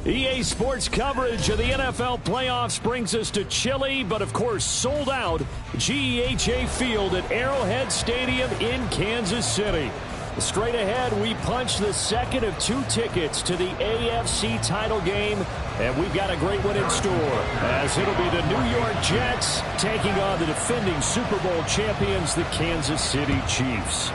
EA Sports coverage of the NFL playoffs brings us to chilly, but of course sold out GEHA Field at Arrowhead Stadium in Kansas City. Straight ahead, we punch the second of 2 tickets to the AFC title game, and we've got a great one in store, as it'll be the New York Jets taking on the defending Super Bowl champions, the Kansas City Chiefs.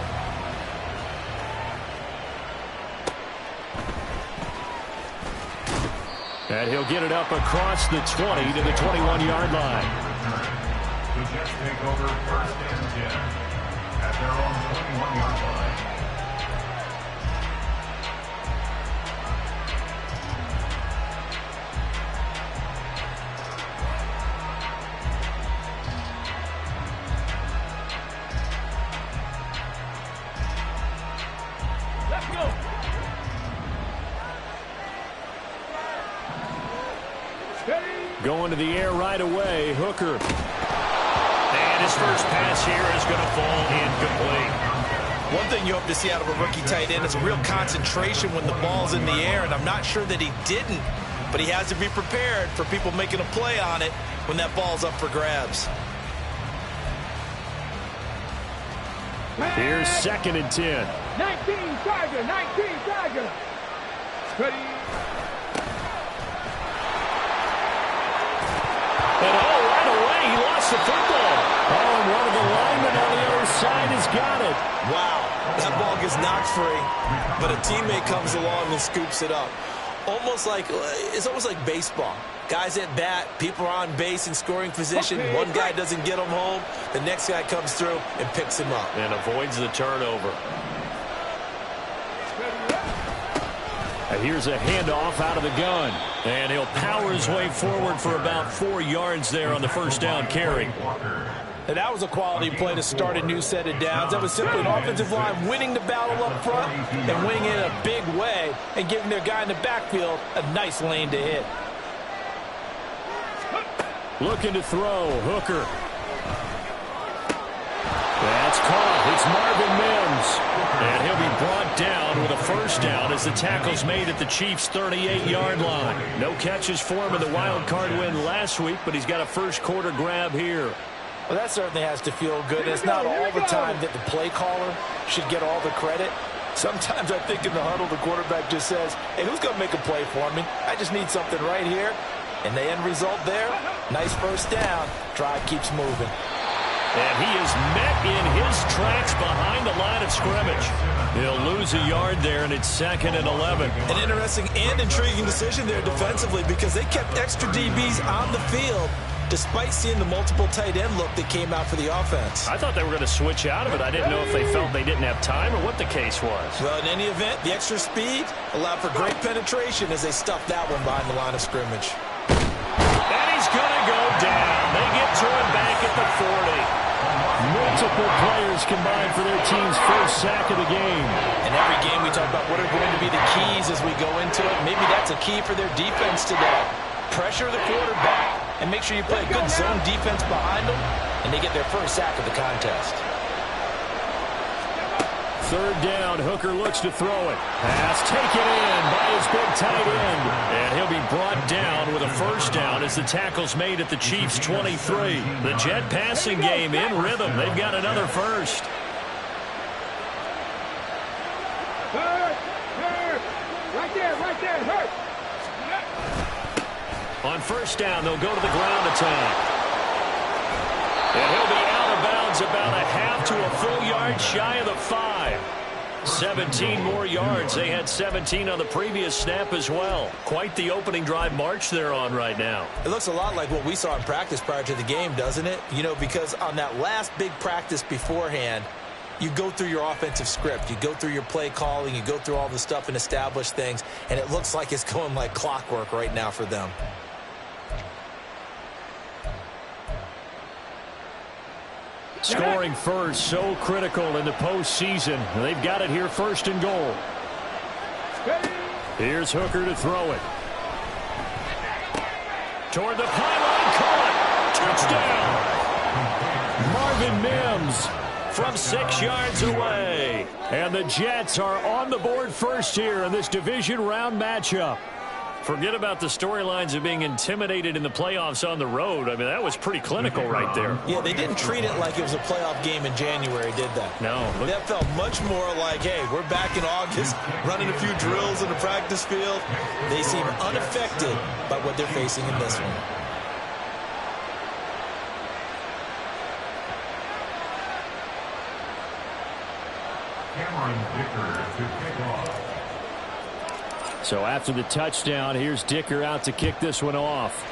And he'll get it up across the 20 to the 21-yard line. The Jets take over 1st and 10 at their own 21-yard line. Let's go. Going to the air right away, Hooker. And his first pass here is going to fall incomplete. One thing you hope to see out of a rookie tight end is a real concentration when the ball's in the air, and I'm not sure that he didn't, but he has to be prepared for people making a play on it when that ball's up for grabs. Here's 2nd and 10. 19 Tiger. Ready. And right away, he lost the football. And one of the linemen on the other side has got it. Wow, that ball gets knocked free, but a teammate comes along and scoops it up. It's almost like baseball. Guys at bat, people are on base in scoring position. One guy doesn't get him home. The next guy comes through and picks him up. And avoids the turnover. And here's a handoff out of the gun. And he'll power his way forward for about 4 yards there on the first down carry. And that was a quality play to start a new set of downs. That was simply an offensive line winning the battle up front and winning it in a big way and giving their guy in the backfield a nice lane to hit. Looking to throw, Hooker. That's caught. It's Marvin Mims. And he'll be brought down with a first down as the tackle's made at the Chiefs' 38-yard line. No catches for him in the wild card win last week, but he's got a first quarter grab here. Well, that certainly has to feel good. It's not all the time that the play caller should get all the credit. Sometimes I think in the huddle, the quarterback just says, hey, who's going to make a play for me? I just need something right here. And the end result there, nice first down. Drive keeps moving. And he is met in his tracks behind the line of scrimmage. He'll lose a yard there, and it's 2nd and 11. An interesting and intriguing decision there defensively because they kept extra DBs on the field despite seeing the multiple tight end look that came out for the offense. I thought they were going to switch out of it. I didn't know if they felt they didn't have time or what the case was. Well, in any event, the extra speed allowed for great penetration as they stuffed that one behind the line of scrimmage. And he's going to go down. They get to him back at the 40. Multiple players combined for their team's first sack of the game. In every game we talk about what are going to be the keys as we go into it. Maybe that's a key for their defense today. Pressure the quarterback and make sure you play a good zone defense behind them, and they get their first sack of the contest. 3rd down, Hooker looks to throw it. Pass taken in by his big tight end. And he'll be brought down with a first down as the tackle's made at the Chiefs' 23. The Jet passing game in rhythm. They've got another first. Right there, hurt. On first down, they'll go to the ground attack. And he'll be out of bounds about a half to a full yard shy of the 5. 17 more yards. They had 17 on the previous snap as well. Quite the opening drive march they're on right now. It looks a lot like what we saw in practice prior to the game, doesn't it? You know, because on that last big practice beforehand, you go through your offensive script. You go through your play calling. You go through all the stuff and establish things. And it looks like it's going like clockwork right now for them. Scoring first, so critical in the postseason. They've got it here, first and goal. Here's Hooker to throw it. Toward the pylon, caught. Touchdown. Marvin Mims from 6 yards away. And the Jets are on the board first here in this division round matchup. Forget about the storylines of being intimidated in the playoffs on the road. I mean, that was pretty clinical right there. Yeah, they didn't treat it like it was a playoff game in January, did they? No. That felt much more like, hey, we're back in August, running a few drills in the practice field. They seem unaffected by what they're facing in this one. To kick off. So after the touchdown, here's Dicker out to kick this one off.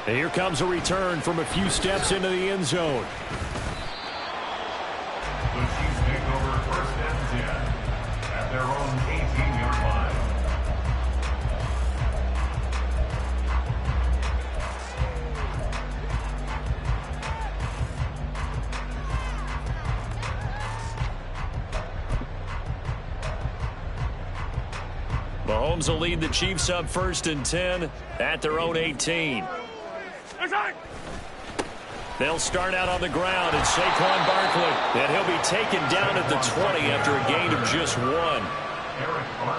And here comes a return from a few steps into the end zone. The Chiefs take over first and 10 at their own 18-yard line. Mahomes will lead the Chiefs up first and 10 at their own 18. They'll start out on the ground, and Saquon Barkley. And he'll be taken down at the 20 after a gain of just 1.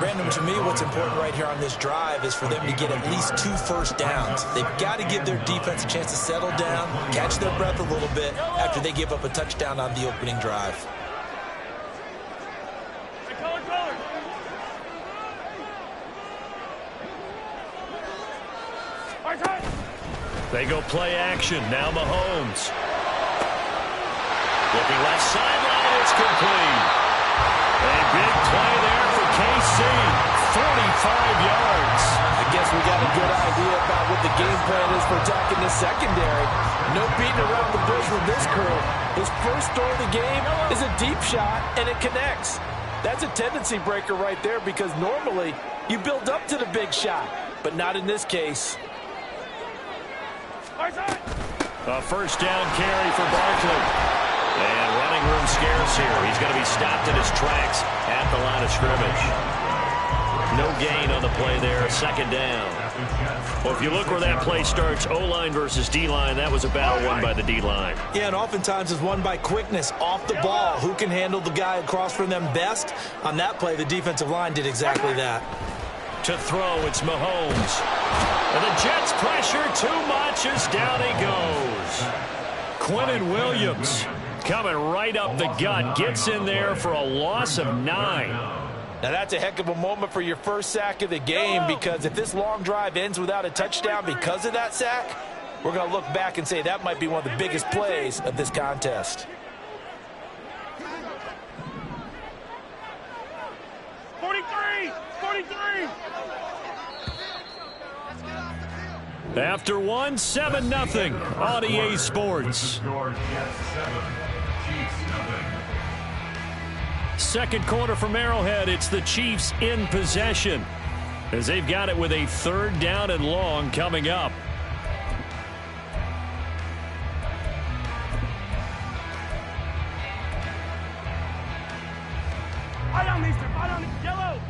Brandon, to me, what's important right here on this drive is for them to get at least 2 first downs. They've got to give their defense a chance to settle down, catch their breath a little bit after they give up a touchdown on the opening drive. They go play action. Now Mahomes. Looking left sideline. It's complete. A big play there for KC. 45 yards. I guess we got a good idea about what the game plan is for attacking the secondary. No beating around the bush with this crew. His first throw of the game is a deep shot, and it connects. That's a tendency breaker right there because normally you build up to the big shot, but not in this case. A first down carry for Barkley. And running room scarce here. He's going to be stopped in his tracks at the line of scrimmage. No gain on the play there. Second down. Well, if you look where that play starts, O-line versus D-line, that was a battle won by the D-line. Yeah, and oftentimes it's won by quickness off the ball. Who can handle the guy across from them best? On that play, the defensive line did exactly that. To throw, it's Mahomes. And the Jets pressure too much as down he goes. Quinnen Williams coming right up the gut. Gets in there for a loss of 9. Now that's a heck of a moment for your first sack of the game because if this long drive ends without a touchdown because of that sack, we're going to look back and say that might be one of the biggest plays of this contest. 43! After 1, 7-0 on EA Sports. Second quarter from Arrowhead, it's the Chiefs in possession as they've got it with a 3rd down and long coming up. Yellow!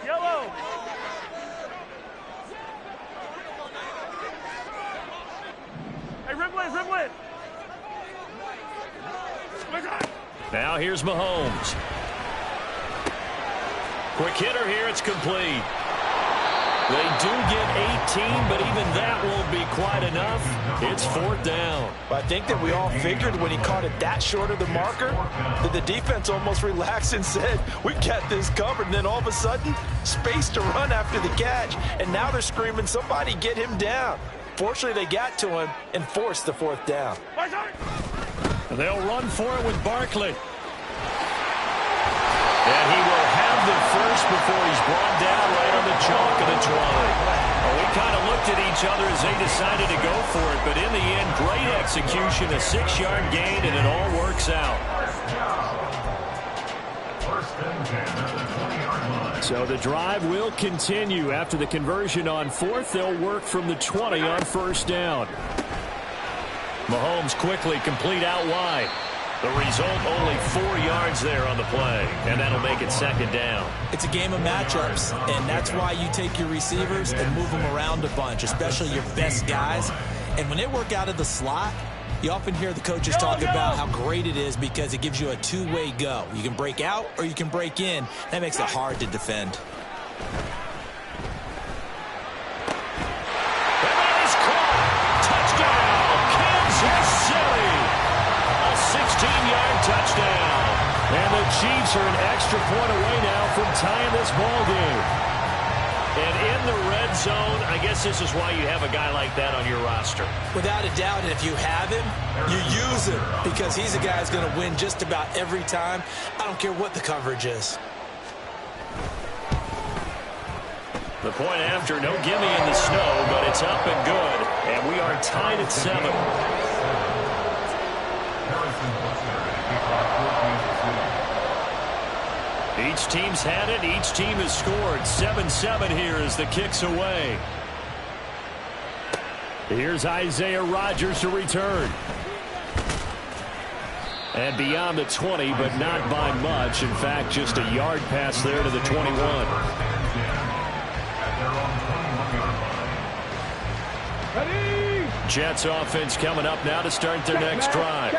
Yellow! Hey, Riblet! Now here's Mahomes. Quick hitter here, it's complete. They do get 18, but even that won't be quite enough. It's 4th down. I think that we all figured when he caught it that short of the marker that the defense almost relaxed and said, we got this covered. And then all of a sudden, space to run after the catch. And now they're screaming, somebody get him down. Fortunately, they got to him and forced the 4th down. They'll run for it with Barkley. And he will have the first before he's brought down right on the chalk of the 20. Well, we kind of looked at each other as they decided to go for it, but in the end, great execution, a 6-yard gain, and it all works out. So the drive will continue. After the conversion on 4th, they'll work from the 20 on 1st down. Mahomes quickly complete out wide. The result, only 4 yards there on the play, and that'll make it 2nd down. It's a game of matchups, and that's why you take your receivers and move them around a bunch, especially your best guys. And when they work out of the slot, you often hear the coaches talk about how great it is because it gives you a two-way go. You can break out or you can break in. That makes it hard to defend. And that is caught. Touchdown, Kansas City. A 16-yard touchdown. And the Chiefs are an extra point away now from tying this ball game. And in the red zone, I guess this is why you have a guy like that on your roster. Without a doubt, and if you have him, you use him because he's a guy who's going to win just about every time. I don't care what the coverage is. The point after, no gimme in the snow, but it's up and good. And we are tied at 7. Each team's had it. Each team has scored. 7-7 here as the kick's away. Here's Isaiah Rodgers to return. And beyond the 20, but not by much. In fact, just a yard pass there to the 21. Jets offense coming up now to start their next drive.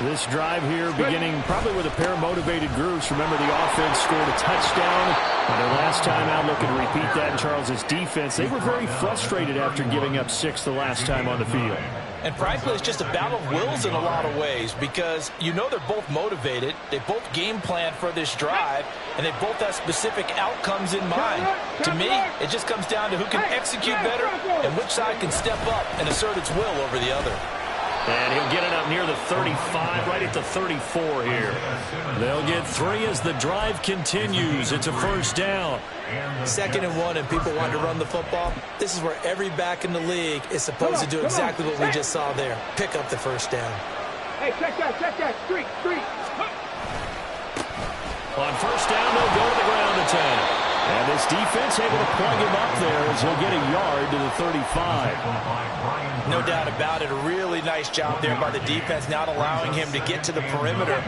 This drive here beginning probably with a pair of motivated groups. Remember, the offense scored a touchdown on their last time out. Looking to repeat that in Charles's defense. They were very frustrated after giving up 6 the last time on the field. And frankly, it's just a battle of wills in a lot of ways because you know they're both motivated. They both game plan for this drive, and they both have specific outcomes in mind. To me, it just comes down to who can execute better and which side can step up and assert its will over the other. And he'll get it up near the 35, right at the 34 here. They'll get 3 as the drive continues. It's a 1st down. 2nd and 1, and people want to run the football. This is where every back in the league is supposed to do exactly what we just saw there. Pick up the 1st down. Hey, check that. Street. On 1st down, they'll go to the ground attack. And this defense able to plug him up there as he'll get a yard to the 35. No doubt about it. A really nice job there by the defense, not allowing him to get to the perimeter.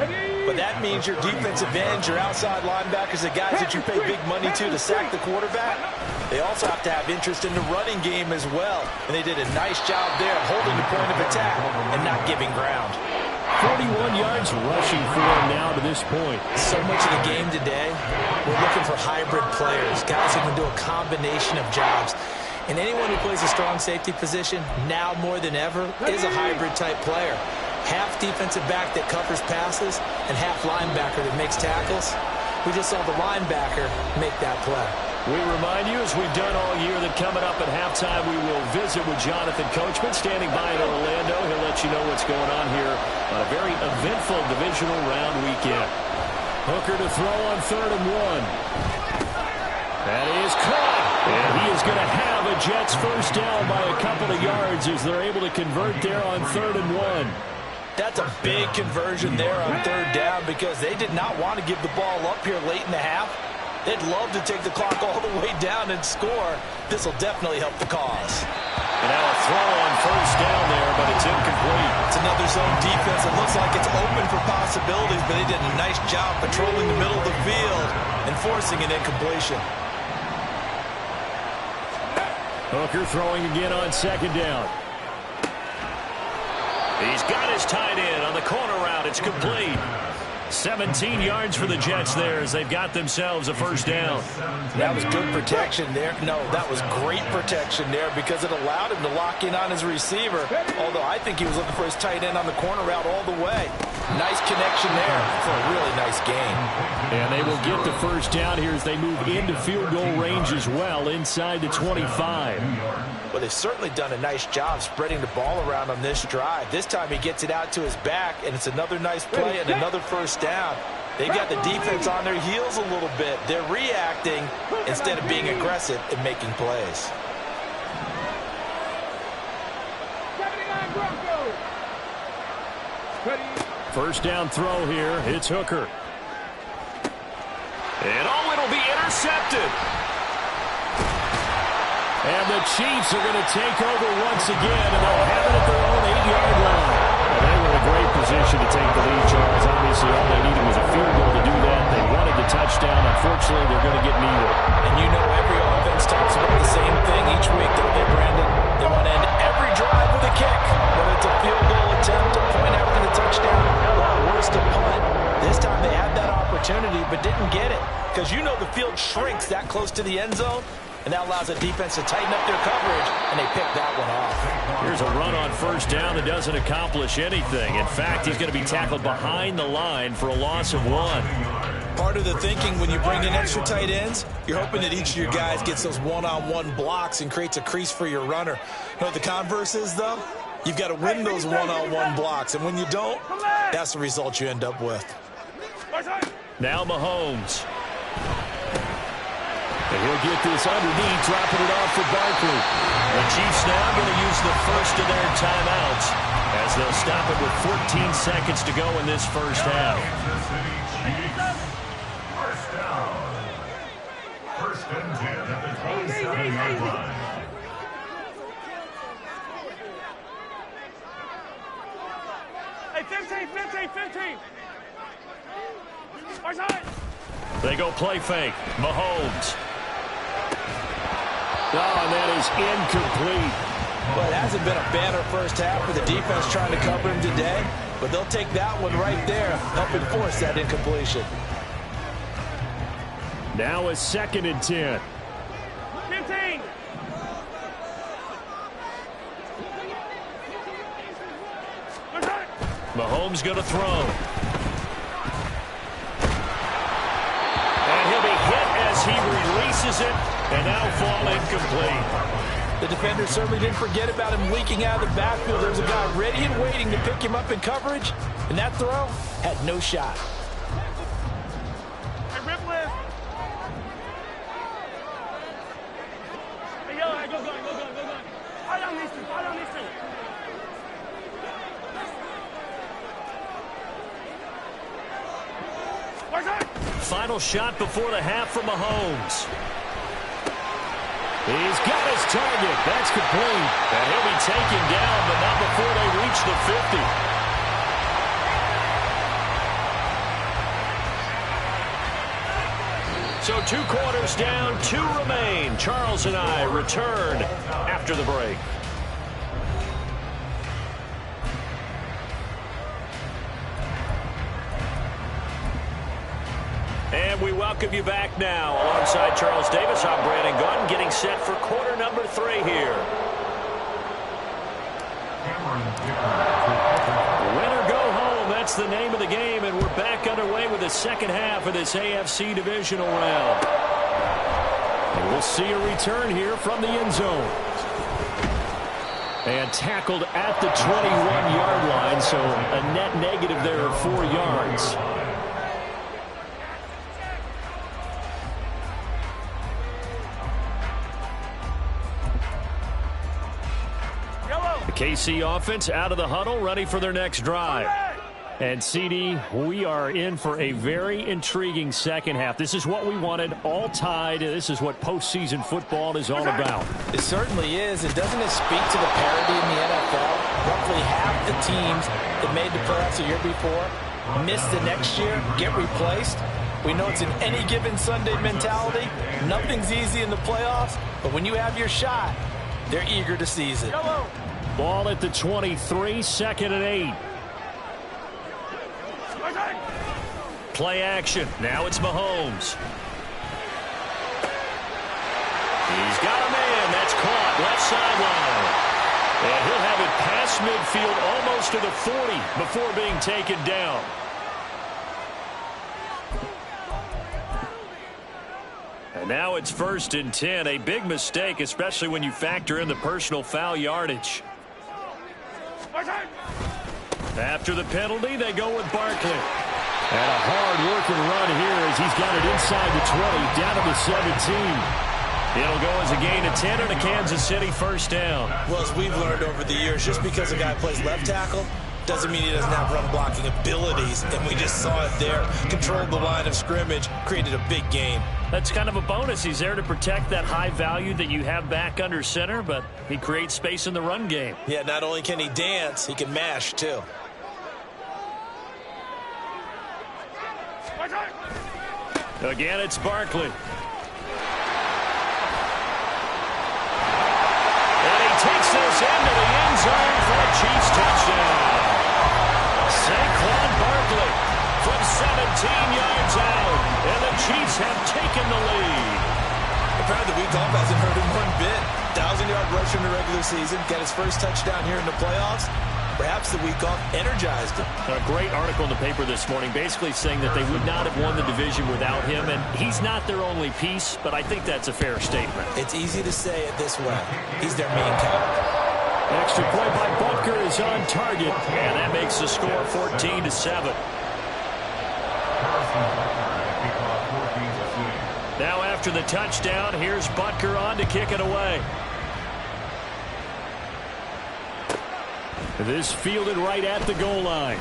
But that means your defensive ends, your outside linebackers, the guys that you pay big money to sack the quarterback, they also have to have interest in the running game as well. And they did a nice job there holding the point of attack and not giving ground. 41 yards rushing for him now to this point. So much of the game today, we're looking for hybrid players, guys who can do a combination of jobs. And anyone who plays a strong safety position, now more than ever, is a hybrid-type player. Half defensive back that covers passes and half linebacker that makes tackles. We just saw the linebacker make that play. We remind you, as we've done all year, that coming up at halftime, we will visit with Jonathan Coachman, standing by in Orlando. He'll let you know what's going on here on a very eventful divisional round weekend. Hooker to throw on 3rd and 1. That is caught. And he is going to have a Jets 1st down by a couple of yards as they're able to convert there on 3rd and 1. That's a big conversion there on 3rd down because they did not want to give the ball up here late in the half. They'd love to take the clock all the way down and score. This will definitely help the cause. And now a throw on 1st down there, but it's incomplete. It's another zone defense. It looks like it's open for possibilities, but they did a nice job patrolling the middle of the field and forcing an incompletion. Hooker throwing again on 2nd down. He's got his tight end on the corner route. It's complete. 17 yards for the Jets there as they've got themselves a 1st down. That was good protection there. No, that was great protection there because it allowed him to lock in on his receiver, although I think he was looking for his tight end on the corner route all the way. Nice connection there for a really nice gain. And they will get the 1st down here as they move into field goal range as well inside the 25. Well, they've certainly done a nice job spreading the ball around on this drive. This time he gets it out to his back, and it's another nice play and another 1st down. They've got the defense on their heels a little bit. They're reacting instead of being aggressive and making plays. First down throw here. It's Hooker. And it'll be intercepted. And the Chiefs are going to take over once again, and they'll have it at their own 8-yard line. Well, they were in a great position to take the lead, Charles. Obviously, all they needed was a field goal to do that. They wanted the touchdown. Unfortunately, they're going to get neither. And you know every offense talks about the same thing each week, don't they, Brandon? They want to end every drive with a kick, whether it's a field goal attempt, a point after the touchdown, or worse, a punt. This time they had that opportunity but didn't get it, because you know the field shrinks that close to the end zone. And that allows the defense to tighten up their coverage, and they pick that one off. Here's a run on first down that doesn't accomplish anything. In fact, he's going to be tackled behind the line for a loss of 1. Part of the thinking when you bring in extra tight ends, you're hoping that each of your guys gets those one-on-one blocks and creates a crease for your runner. You know what the converse is, though? You've got to win those one-on-one blocks, and when you don't, that's the result you end up with. Now Mahomes. And he'll get this underneath, dropping it off for Barkley. The Chiefs now going to use the first of their timeouts as they'll stop it with 14 seconds to go in this first half. First down. First and 10 at the 27-yard line. Hey, 15. They go play fake. Mahomes. Oh, and that is incomplete. Well, it hasn't been a banner first half for the defense trying to cover him today, but they'll take that one right there, helping force that incompletion. Now a 2nd and 10. 15. Mahomes going to throw. And he'll be hit as he releases it, and now fall incomplete. The defender certainly didn't forget about him leaking out of the backfield. There was a guy ready and waiting to pick him up in coverage, and that throw had no shot. Hey, rip lift. Hey, yellow, go gun. I don't listen. Final shot before the half from Mahomes. He's got his target. That's complete. And he'll be taken down, but not before they reach the 50. So 2 quarters down, 2 remain. Charles and I return after the break. And we welcome you back now. Alongside Charles Davis, I'm Brandon Gaudin, getting set for quarter number 3 here. Win or go home, that's the name of the game, and we're back underway with the second half of this AFC divisional round. And we'll see a return here from the end zone. And tackled at the 21-yard line, so a net negative there of 4 yards. KC offense out of the huddle, ready for their next drive. And, CD, we are in for a very intriguing second half. This is what we wanted, all tied. This is what postseason football is all about. It certainly is. And doesn't it speak to the parity in the NFL? Roughly half the teams that made the playoffs the year before miss the next year, get replaced. We know it's an any given Sunday mentality. Nothing's easy in the playoffs, but when you have your shot, they're eager to seize it. Ball at the 23, 2nd and 8. Play action. Now it's Mahomes. He's got a man. That's caught. Left sideline. And he'll have it past midfield almost to the 40 before being taken down. And now it's 1st and 10. A big mistake, especially when you factor in the personal foul yardage. After the penalty, they go with Barkley. And a hard-working run here as he's got it inside the 20, down to the 17. It'll go as a gain of 10 and a Kansas City first down. Well, as we've learned over the years, just because a guy plays left tackle doesn't mean he doesn't have run-blocking abilities, and we just saw it there. Controlled the line of scrimmage, created a big gain. That's kind of a bonus. He's there to protect that high value that you have back under center, but he creates space in the run game. Yeah, not only can he dance, he can mash, too. Again, it's Barkley. And he takes this into the end zone for a Chiefs touchdown. Saquon Barkley from 17 yards out, and the Chiefs have taken the lead. Apparently the week off hasn't hurt him one bit. 1,000-yard rusher in the regular season, got his first touchdown here in the playoffs. Perhaps the week off energized him. A great article in the paper this morning basically saying that they would not have won the division without him, and he's not their only piece, but I think that's a fair statement. It's easy to say it this way. He's their main character. Extra play by Butker is on target, and that makes the score 14-7. Now after the touchdown, here's Butker on to kick it away. This fielded right at the goal line.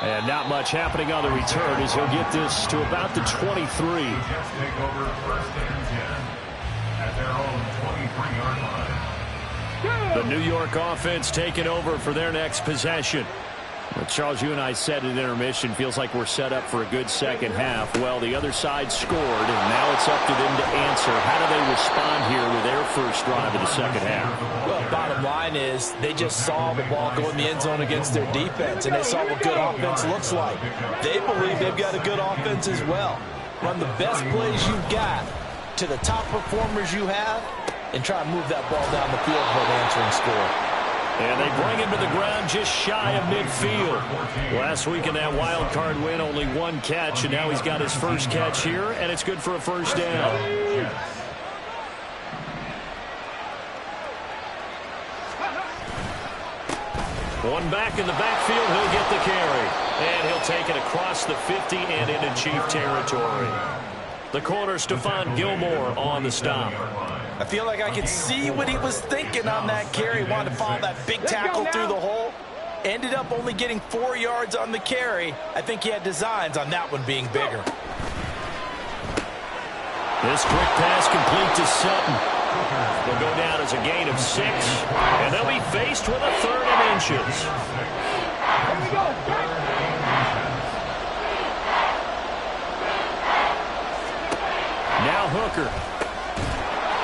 And not much happening on the return as he'll get this to about the 23. Jets take over first and 10 at their own 23-yard line. The New York offense taking over for their next possession. Well, Charles, you and I said at intermission, feels like we're set up for a good second half. Well, the other side scored, and now it's up to them to answer. How do they respond here with their first drive of the second half? Well, bottom line is they just saw the ball go in the end zone against their defense, and they saw what good offense looks like. They believe they've got a good offense as well. Run the best plays you've got to the top performers you have, and try to move that ball down the field for an answering score. And they bring him to the ground just shy of midfield. Last week in that wild card win, only one catch, and now he's got his first catch here, and it's good for a first down. One back in the backfield, he'll get the carry. And he'll take it across the 50 and into Chief territory. The corner, Stephon Gilmore, on the stop. I feel like I could see what he was thinking on that carry. Wanted to follow that big tackle through the hole. Ended up only getting 4 yards on the carry. I think he had designs on that one being bigger. This quick pass complete to Sutton. They'll go down as a gain of 6, and they'll be faced with a 3rd and inches. Now Hooker.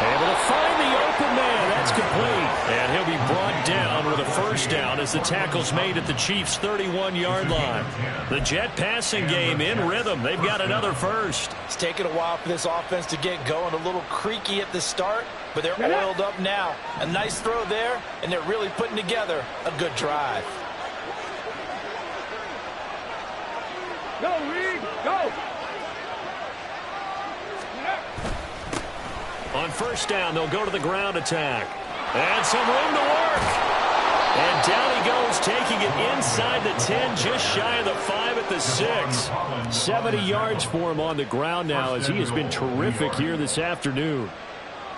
Able to find the open man. That's complete. And he'll be brought down with a first down as the tackle's made at the Chiefs' 31-yard line. The Jet passing game in rhythm. They've got another first. It's taken a while for this offense to get going. A little creaky at the start, but they're oiled up now. A nice throw there, and they're really putting together a good drive. Go, Reed, go! On first down, they'll go to the ground attack. And some room to work. And down he goes, taking it inside the 10, just shy of the 5 at the 6. 70 yards for him on the ground now as he has been terrific here this afternoon.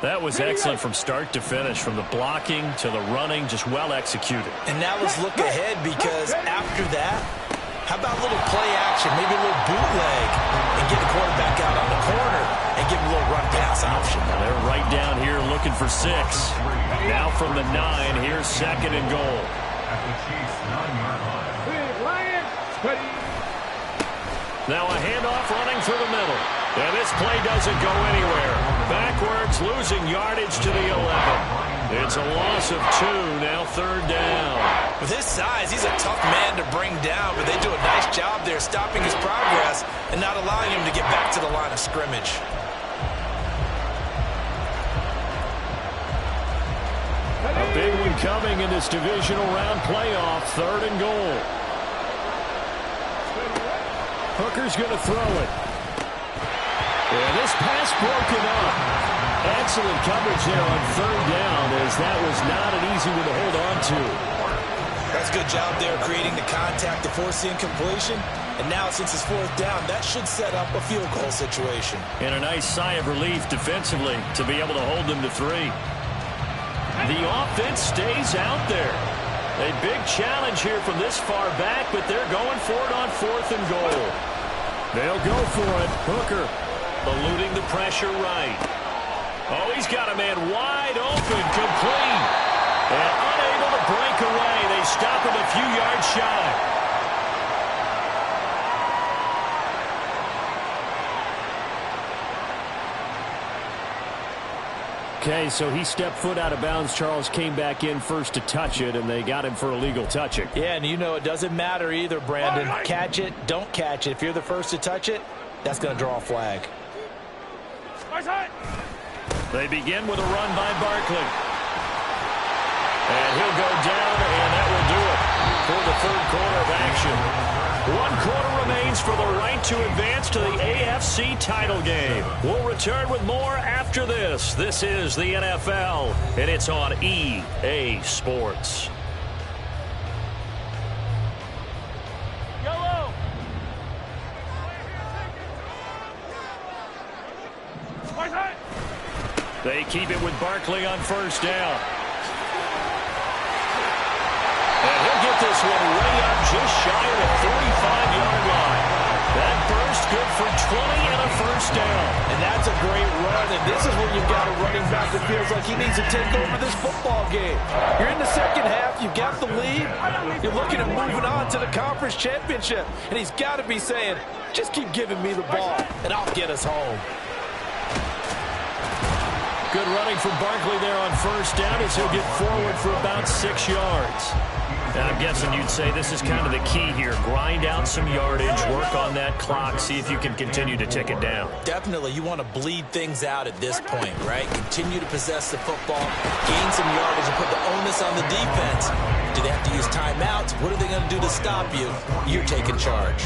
That was excellent from start to finish, from the blocking to the running, just well executed. And now let's look ahead, because after that, how about a little play action, maybe a little bootleg, and get the quarterback out on the corner and give him a little run pass option. They're right down here looking for 6. Now from the 9, here's 2nd and goal. At the Chiefs' 9-yard line. Now a handoff running through the middle. And this play doesn't go anywhere. Backwards, losing yardage to the 11. It's a loss of 2, now 3rd down. With his size, he's a tough man to bring down, but they do a nice job there stopping his progress and not allowing him to get back to the line of scrimmage. A big one coming in this divisional round playoff, 3rd and goal. Hooker's going to throw it. And this pass broken up. Excellent coverage there on 3rd down, as that was not an easy one to hold on to. That's a good job there creating the contact to force the incompletion. And now since it's 4th down, that should set up a field goal situation. And a nice sigh of relief defensively to be able to hold them to 3. The offense stays out there. A big challenge here from this far back, but they're going for it on 4th and goal. They'll go for it. Hooker eluding the pressure right. Oh, he's got a man wide open, complete. And unable to break away. They stop him a few yards shy. Okay, so he stepped foot out of bounds. Charles came back in first to touch it, and they got him for illegal touching. Yeah, and you know it doesn't matter either, Brandon. Catch it, don't catch it. If you're the first to touch it, that's going to draw a flag. They begin with a run by Barkley. And he'll go down, and that will do it for the 3rd quarter of action. 1 quarter remains for the right to advance to the AFC title game. We'll return with more after this. This is the NFL, and it's on EA Sports. Yellow. They keep it with Barkley on 1st down. And he'll get this one way up just shy of the 45-yard line. That burst good for 20 and a 1st down. And that's a great run, and this is when you've got a running back that feels like he needs to take over this football game. You're in the second half, you've got the lead, you're looking at moving on to the conference championship, and he's got to be saying, just keep giving me the ball, and I'll get us home. Good running from Barkley there on 1st down as he'll get forward for about 6 yards. And I'm guessing you'd say this is kind of the key here. Grind out some yardage, work on that clock, see if you can continue to tick it down. Definitely, you want to bleed things out at this point, right? Continue to possess the football, gain some yardage, and put the onus on the defense. Do they have to use timeouts? What are they going to do to stop you? You're taking charge.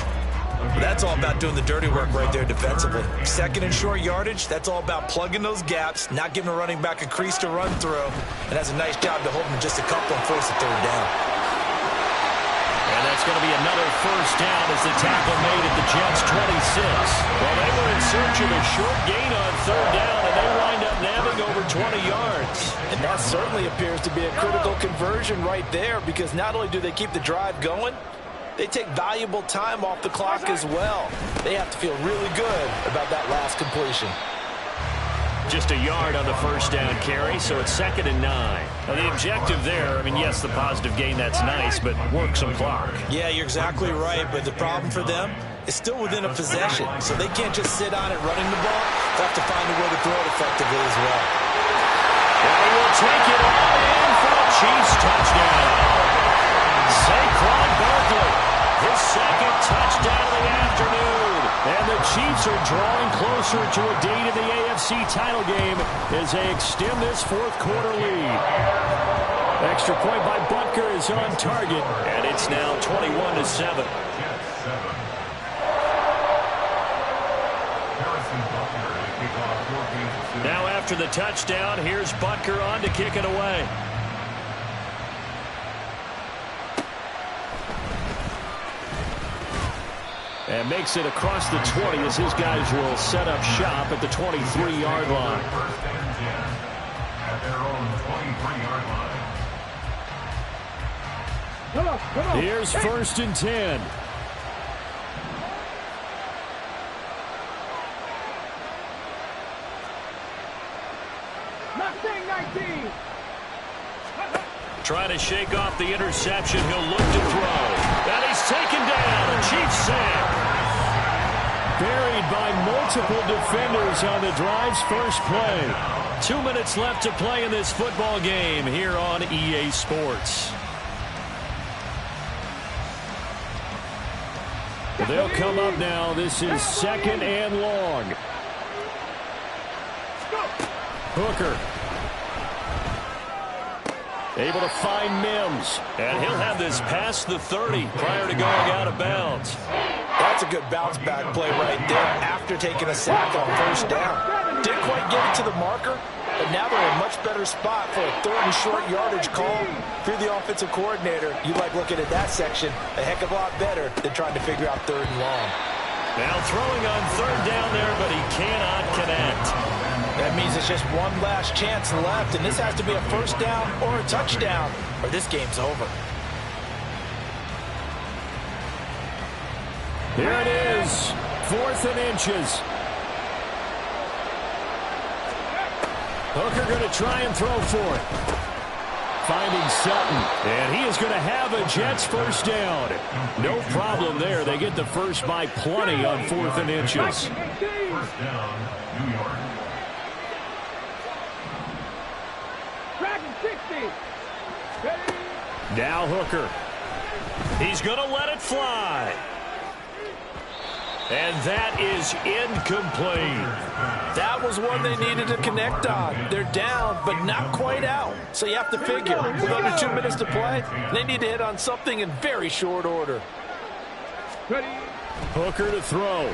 Well, that's all about doing the dirty work right there defensively. 2nd and short yardage, that's all about plugging those gaps, not giving a running back a crease to run through, and that's a nice job to hold him just a couple and force a 3rd down. And that's going to be another 1st down as the tackle made at the Jets' 26. Well, they were in search of a short gain on 3rd down, and they wind up nabbing over 20 yards. And that certainly appears to be a critical conversion right there, because not only do they keep the drive going, they take valuable time off the clock as well. They have to feel really good about that last completion. Just a yard on the 1st down carry, so it's 2nd and 9. Now, the objective there, I mean, yes, the positive gain, that's nice, but work some clock. Yeah, you're exactly right, but the problem for them is still within a possession, so they can't just sit on it running the ball. They have to find a way to throw it effectively as well. And he will take it all in for the Chiefs touchdown. Saquon Barkley, his 2nd touchdown of the afternoon. And the Chiefs are drawing closer to a date in the AFC title game as they extend this 4th quarter lead. Extra point by Butker is on target, and it's now 21-7. Now after the touchdown, here's Butker on to kick it away. And makes it across the 20 as his guys will set up shop at the 23-yard line. At their own 23-yard line. Come on. Here's 1st and 10. Trying to shake off the interception. He'll look to throw. And he's taken down. A Chiefs sack. Buried by multiple defenders on the drive's first play. 2 minutes left to play in this football game here on EA Sports. They'll come up now. This is 2nd and long. Hooker. Able to find Mims. And he'll have this past the 30 prior to going out of bounds. That's a good bounce back play right there after taking a sack on 1st down. Didn't quite get it to the marker, but now they're in a much better spot for a 3rd and short yardage call. If you're the offensive coordinator, you like looking at that section a heck of a lot better than trying to figure out 3rd and long. Now throwing on 3rd down there, but he cannot connect. That means it's just one last chance left, and this has to be a 1st down or a touchdown, or this game's over. Here it is, 4th and inches. Hooker going to try and throw for it. Finding Sutton, and he is going to have a Jets first down. No problem there. They get the first by plenty on 4th and inches. First down, New York. Now Hooker. He's going to let it fly. And that is incomplete. That was one they needed to connect on. They're down, but not quite out. So you have to figure, with under 2 minutes to play, they need to hit on something in very short order. Hooker to throw.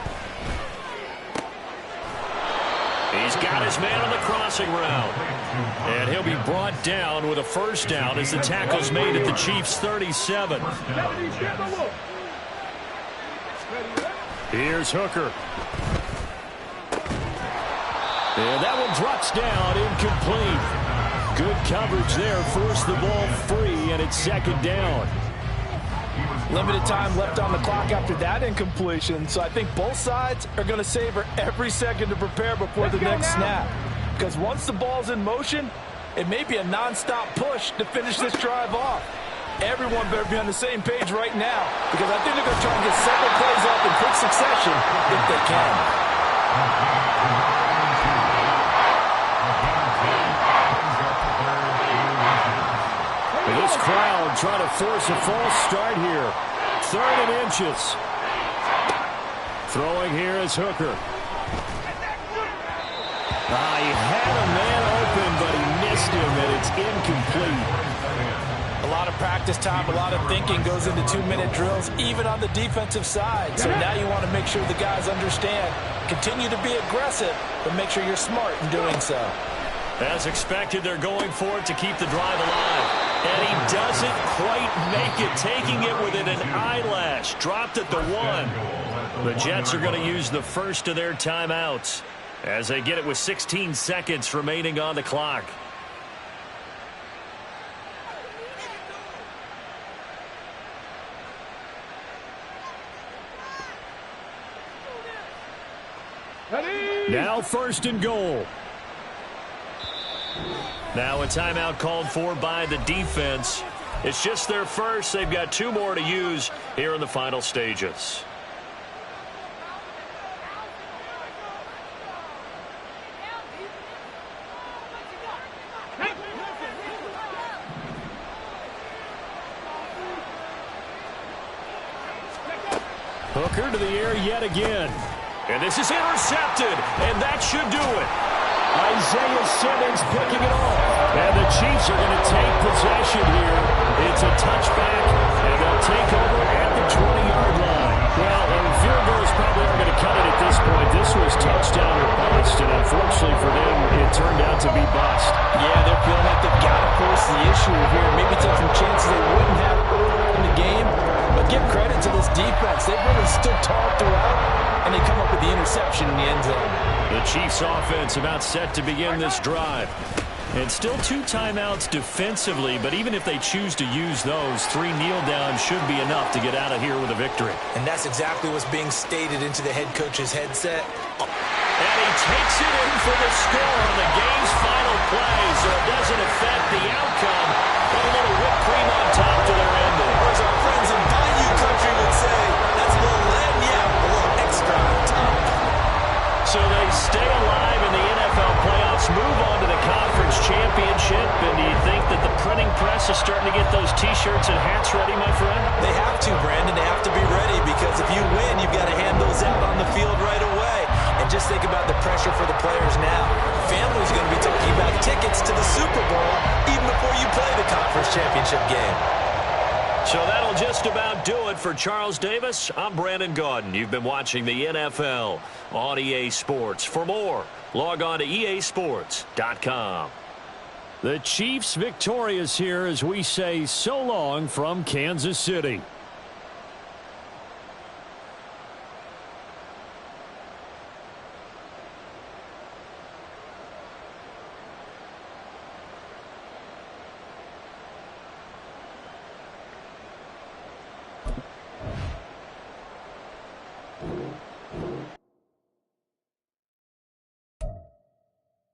He's got his man on the crossing route. And he'll be brought down with a first down as the tackle's made at the Chiefs' 37. Here's Hooker. And that one drops down, incomplete. Good coverage there, forced the ball free, and it's 2nd down. Limited time left on the clock after that incompletion, so I think both sides are going to savor every second to prepare before the next snap. Because once the ball's in motion, it may be a non-stop push to finish this drive off. Everyone better be on the same page right now, because I think they're going to try and get several plays off in quick succession if they can. This crowd trying to force a false start here. 3rd and inches. Throwing here is Hooker. He had a man open, but he missed him, and it's incomplete. A lot of practice time, a lot of thinking goes into 2-minute drills, even on the defensive side. So now you want to make sure the guys understand. Continue to be aggressive, but make sure you're smart in doing so. As expected, they're going for it to keep the drive alive. And he doesn't quite make it, taking it within an eyelash. Dropped at the 1. The Jets are going to use the first of their timeouts as they get it with 16 seconds remaining on the clock. Now 1st and goal. Now a timeout called for by the defense. It's just their first. They've got 2 more to use here in the final stages. Hooker to the air yet again. And this is intercepted, and that should do it. Isaiah Simmons picking it off. And the Chiefs are going to take possession here. It's a touchback, and they'll take over at the 20-yard line. Well, field goals probably aren't going to cut it at this point. This was touchdown or bust, and unfortunately for them, it turned out to be bust. Yeah, they're feeling like they've got to force the issue here. Maybe take some chances they wouldn't have earlier in the game. But give credit to this defense. They've really stood tall throughout, and they come up with the interception in the end zone. The Chiefs offense about set to begin this drive. And still 2 timeouts defensively, but even if they choose to use those, 3 kneel downs should be enough to get out of here with a victory. And that's exactly what's being stated into the head coach's headset. And he takes it in for the score on the game's final play, so it doesn't affect the outcome, but a little whipped cream on top to their ending. As our friends in Bayou Country would say, that's a little lagniappe, a little extra on top. So they stay alive in the NFL playoffs, move on to the conference championship, and do you think that the printing press is starting to get those T-shirts and hats ready, my friend? They have to, Brandon. They have to be ready, because if you win, you've got to hand those out on the field right away. And just think about the pressure for the players now. Families going to be talking about tickets to the Super Bowl even before you play the conference championship game. So that'll just about do it for Charles Davis. I'm Brandon Gaudin. You've been watching the NFL on EA Sports. For more, log on to easports.com. The Chiefs victorious here as we say so long from Kansas City.